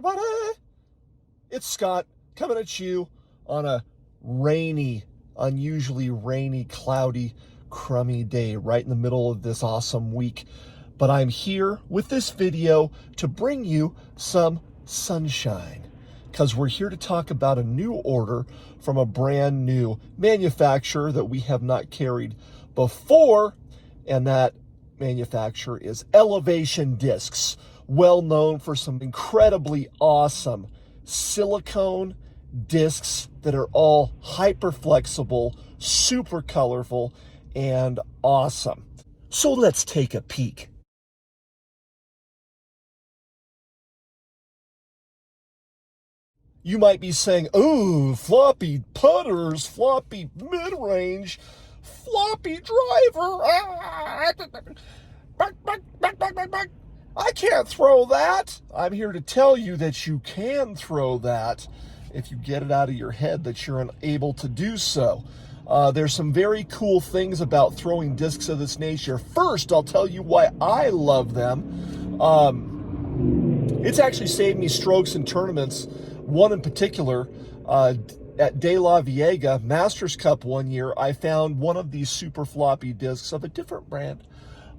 everybody. It's Scott coming at you on a rainy, unusually rainy, cloudy, crummy day right in the middle of this awesome week. But I'm here with this video to bring you some sunshine because we're here to talk about a new order from a brand new manufacturer that we have not carried before, and that manufacturer is Elevation Discs, well known for some incredibly awesome silicone discs that are all hyper flexible, super colorful, and awesome. So let's take a peek. You might be saying, "Ooh, floppy putters, floppy mid-range, floppy driver. I can't throw that." I'm here to tell you that you can throw that if you get it out of your head that you're unable to do so. There's some very cool things about throwing discs of this nature. First, I'll tell you why I love them. It's actually saved me strokes in tournaments. One in particular, at De La Viega Masters Cup one year, I found one of these super floppy discs of a different brand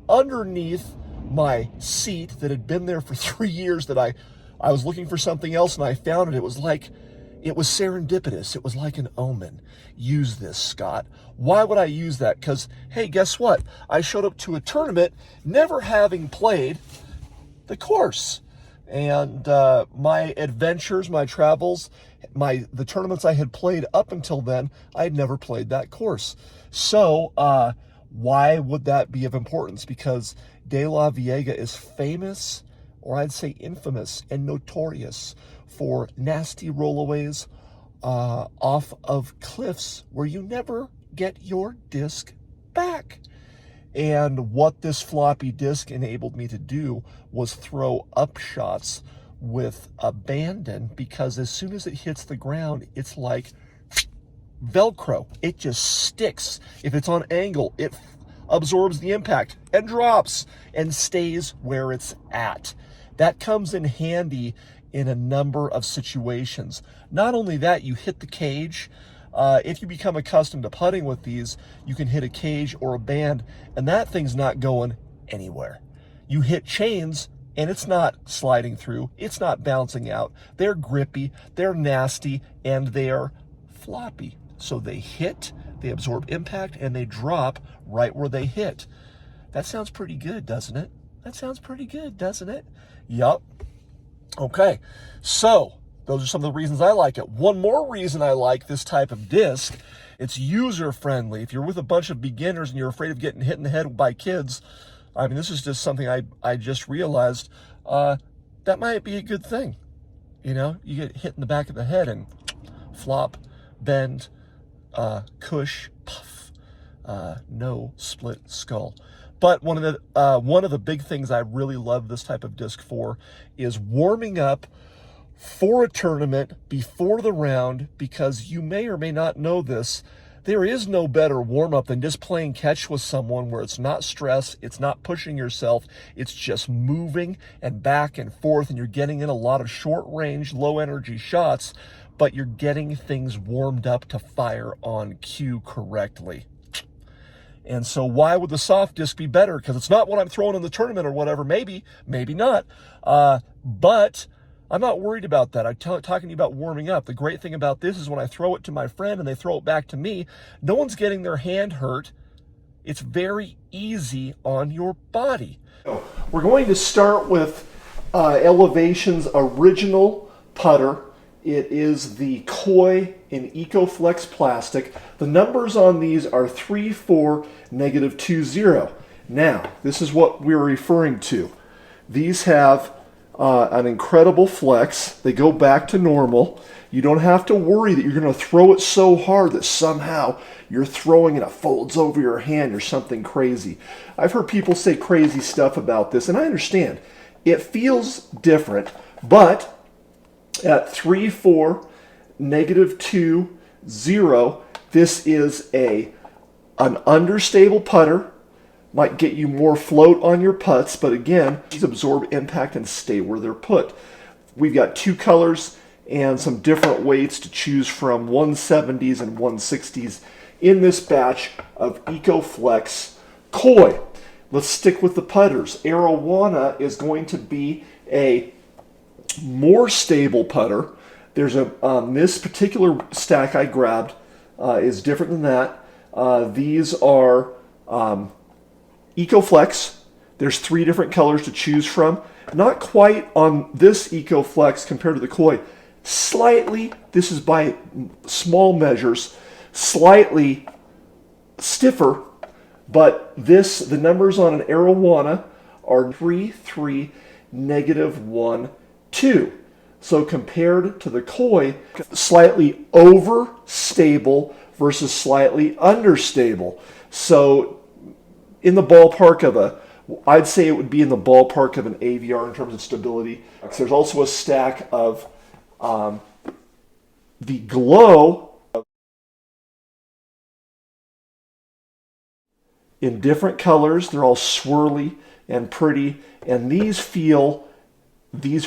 underneath my seat that had been there for 3 years that I was looking for something else, and I found it. It was serendipitous. It was like an omen. Use this, Scott. Why would I use that? Because, hey, guess what? I showed up to a tournament never having played the course. And my adventures, my travels, the tournaments I had played up until then, I had never played that course. So why would that be of importance? Because De La Viega is famous, or I'd say infamous and notorious for nasty rollaways off of cliffs where you never get your disc back. And what this floppy disc enabled me to do was throw up shots with abandon, because as soon as it hits the ground, it's like Velcro. It just sticks. If it's on angle, it absorbs the impact and drops and stays where it's at. That comes in handy in a number of situations. Not only that, you hit the cage. If you become accustomed to putting with these, you can hit a cage or a band, and that thing's not going anywhere. You hit chains, and it's not sliding through. It's not bouncing out. They're grippy, they're nasty, and they're floppy. So they hit, they absorb impact, and they drop right where they hit. That sounds pretty good, doesn't it? That sounds pretty good, doesn't it? Yup. Okay, so those are some of the reasons I like it. One more reason I like this type of disc: it's user-friendly. If you're with a bunch of beginners and you're afraid of getting hit in the head by kids, I mean, this is just something I just realized that might be a good thing. You know, you get hit in the back of the head and flop, bend, cush, puff, no split skull. But one of the big things I really love this type of disc for is warming up for a tournament before the round, because you may or may not know this, there is no better warm-up than just playing catch with someone where it's not stress, it's not pushing yourself, it's just moving and back and forth, and you're getting in a lot of short-range, low-energy shots, but you're getting things warmed up to fire on cue correctly. And so why would the soft disc be better? Because it's not what I'm throwing in the tournament or whatever. Maybe not. But I'm not worried about that. I'm talking to you about warming up. The great thing about this is when I throw it to my friend and they throw it back to me, no one's getting their hand hurt. It's very easy on your body. We're going to start with Elevation's original putter. It is the Koi in EcoFlex plastic. The numbers on these are 34 -20. Now, this is what we're referring to. These have an incredible flex. They go back to normal. You don't have to worry that you're going to throw it so hard that somehow you're throwing and it folds over your hand or something crazy. I've heard people say crazy stuff about this, and I understand. It feels different, but at 3-4, -2-0, this is an understable putter. Might get you more float on your putts, but again, these absorb impact and stay where they're put. We've got 2 colors and some different weights to choose from, 170s and 160s in this batch of EcoFlex Koi. Let's stick with the putters. Arowana is going to be a more stable putter. There's this particular stack I grabbed is different than that. These are EcoFlex. There's 3 different colors to choose from. Not quite on this EcoFlex compared to the Koi. Slightly, this is by small measures, slightly stiffer, but the numbers on an Arowana are 3, 3, -1, 2. So compared to the Koi, slightly overstable versus slightly understable. So in the ballpark of I'd say it would be in the ballpark of an AVR in terms of stability. There's also a stack of the Glow in different colors. They're all swirly and pretty, and these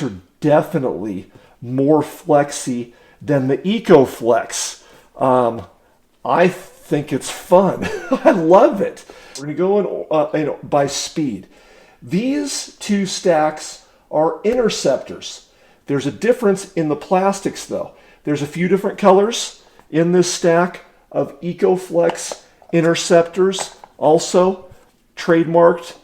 are definitely more flexy than the EcoFlex. I think it's fun. I love it. We're going to go in by speed. These 2 stacks are interceptors. There's a difference in the plastics though. There's a few different colors in this stack of EcoFlex interceptors, also trademarkedly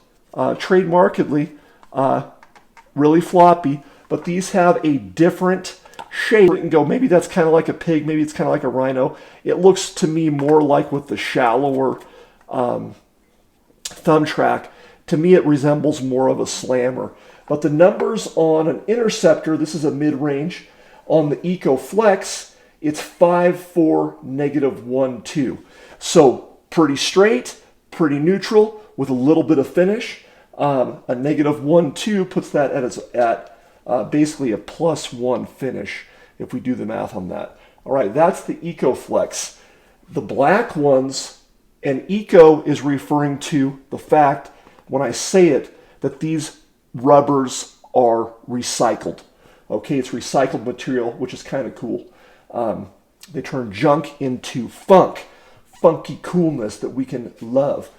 really floppy, but these have a different shape. You can go, maybe that's kind of like a pig, maybe it's kind of like a rhino. It looks to me more like with the shallower thumb track. To me it resembles more of a slammer. But the numbers on an interceptor, this is a mid-range. On the EcoFlex, it's 5, 4, -1, 2. So pretty straight, pretty neutral, with a little bit of finish. A -1, 2 puts that at basically a +1 finish, if we do the math on that. All right, that's the EcoFlex. The black ones, and Eco is referring to the fact, when I say it, that these rubbers are recycled. Okay, it's recycled material, which is kind of cool. They turn junk into funky coolness that we can love.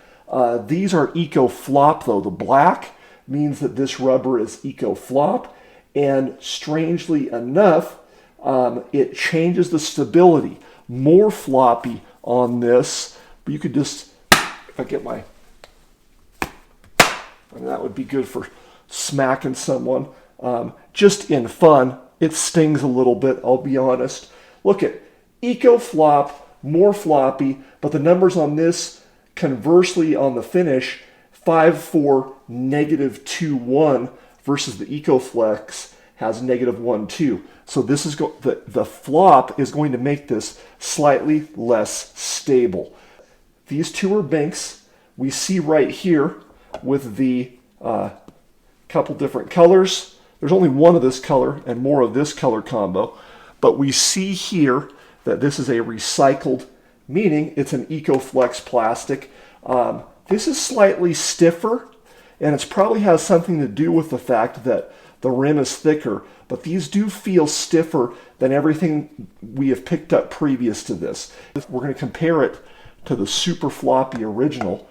These are EcoFlop though. The black means that this rubber is EcoFlop, and strangely enough, it changes the stability. More floppy on this, but you could just, if I get my, that would be good for smacking someone. Just in fun. It stings a little bit, I'll be honest. Look at EcoFlop, more floppy, but the numbers on this, conversely on the finish, 5, 4, -2, 1 versus the EcoFlex has -1, 2. So this is the flop is going to make this slightly less stable. These 2 are Binks. We see right here with the couple different colors. There's only one of this color and more of this color combo, but we see here that this is a recycled, meaning it's an EcoFlex plastic. This is slightly stiffer, and it probably has something to do with the fact that the rim is thicker, but these do feel stiffer than everything we have picked up previous to this. We're going to compare it to the super floppy original.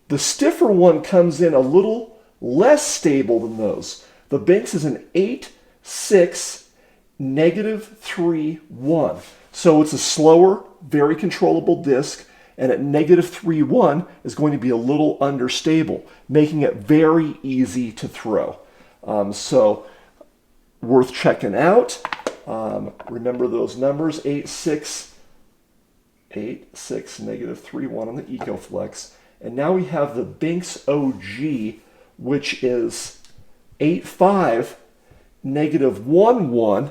The stiffer one comes in a little less stable than those. The Binks is an 8, 6, -3, 1. So it's a slower, very controllable disc, and at -3, 1 is going to be a little understable, making it very easy to throw. So worth checking out. Remember those numbers, 8, 6, -3, 1 on the EcoFlex. And now we have the Binks OG, which is 8, 5, -1, 1,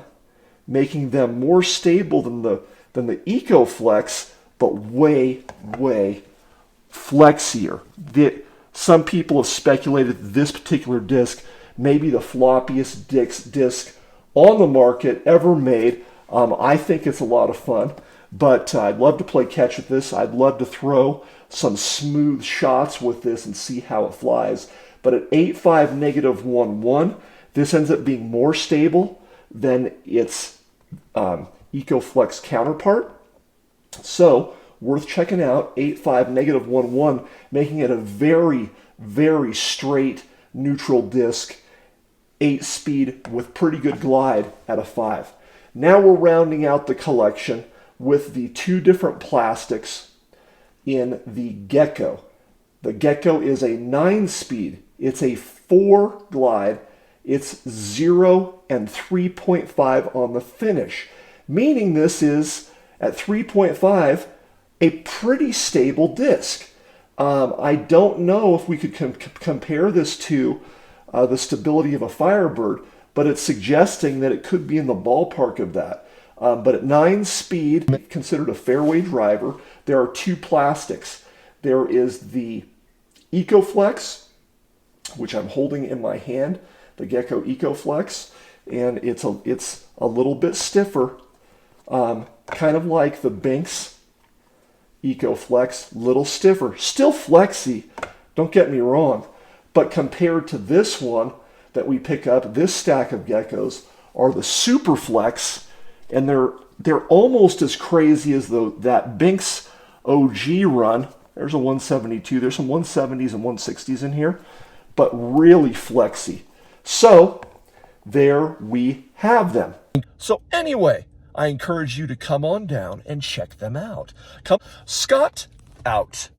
making them more stable than the EcoFlex, but way flexier. Some people have speculated that this particular disc may be the floppiest disc on the market ever made. I think it's a lot of fun, but I'd love to play catch with this. I'd love to throw some smooth shots with this and see how it flies. But at 8, 5, -1, 1, this ends up being more stable than its EcoFlex counterpart. So worth checking out. 8.5 -1.1, making it a very, very straight neutral disc, 8-speed with pretty good glide at a 5. Now we're rounding out the collection with the two different plastics in the Gecko. The Gecko is a 9-speed. It's a 4 glide. It's 0 and 3.5 on the finish, meaning this is, at 3.5, a pretty stable disc. I don't know if we could compare this to the stability of a Firebird, but it's suggesting that it could be in the ballpark of that. But at 9 speed, considered a fairway driver, there are two plastics. There is the EcoFlex, which I'm holding in my hand, the Gecko EcoFlex, and it's a little bit stiffer, kind of like the Binks EcoFlex, little stiffer, still flexy, don't get me wrong, but compared to this one that we pick up, this stack of Geckos are the Superflex, and they're almost as crazy as that Binks OG run. There's a 172. There's some 170s and 160s in here, but really flexy. So there we have them. So anyway, I encourage you to come on down and check them out. Scott out.